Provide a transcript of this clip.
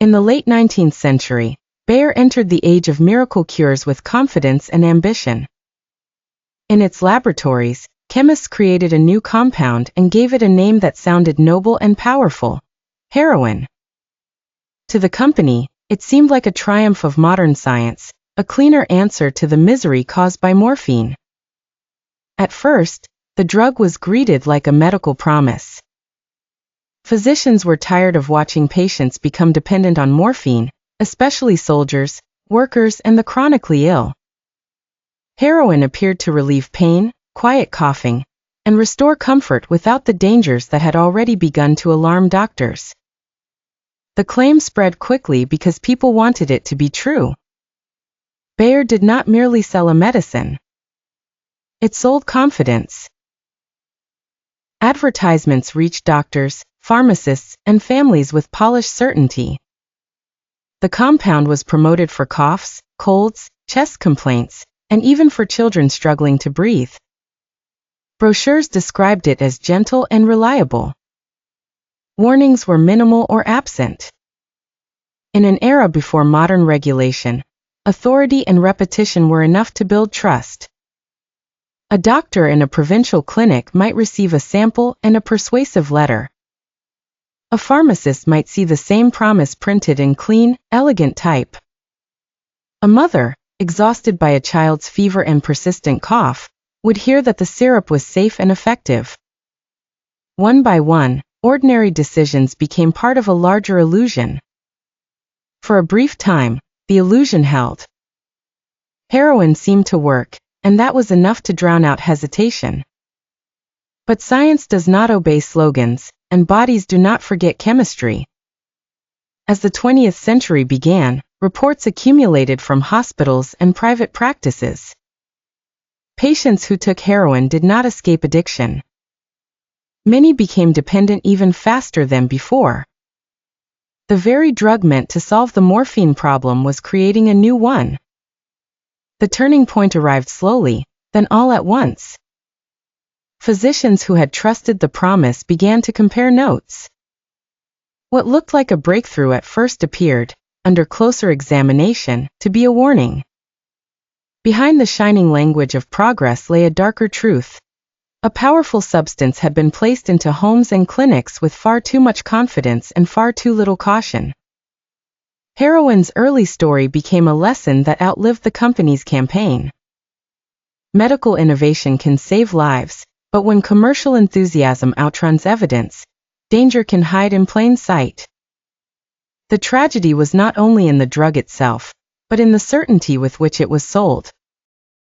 In the late 19th century, Bayer entered the age of miracle cures with confidence and ambition. In its laboratories, chemists created a new compound and gave it a name that sounded noble and powerful: heroin. To the company, it seemed like a triumph of modern science, a cleaner answer to the misery caused by morphine. At first, the drug was greeted like a medical promise. Physicians were tired of watching patients become dependent on morphine, especially soldiers, workers, and the chronically ill. Heroin appeared to relieve pain, quiet coughing, and restore comfort without the dangers that had already begun to alarm doctors. The claim spread quickly because people wanted it to be true. Bayer did not merely sell a medicine. It sold confidence. Advertisements reached doctors, pharmacists, and families with polished certainty. The compound was promoted for coughs, colds, chest complaints, and even for children struggling to breathe. Brochures described it as gentle and reliable. Warnings were minimal or absent. In an era before modern regulation, authority and repetition were enough to build trust. A doctor in a provincial clinic might receive a sample and a persuasive letter. A pharmacist might see the same promise printed in clean, elegant type. A mother, exhausted by a child's fever and persistent cough, would hear that the syrup was safe and effective. One by one, ordinary decisions became part of a larger illusion. For a brief time, the illusion held. Heroin seemed to work, and that was enough to drown out hesitation. But science does not obey slogans, and bodies do not forget chemistry. As the 20th century began, reports accumulated from hospitals and private practices. Patients who took heroin did not escape addiction. Many became dependent even faster than before. The very drug meant to solve the morphine problem was creating a new one. The turning point arrived slowly, then all at once. Physicians who had trusted the promise began to compare notes. What looked like a breakthrough at first appeared, under closer examination, to be a warning. Behind the shining language of progress lay a darker truth. A powerful substance had been placed into homes and clinics with far too much confidence and far too little caution. Heroin's early story became a lesson that outlived the company's campaign. Medical innovation can save lives, but when commercial enthusiasm outruns evidence, danger can hide in plain sight. The tragedy was not only in the drug itself, but in the certainty with which it was sold.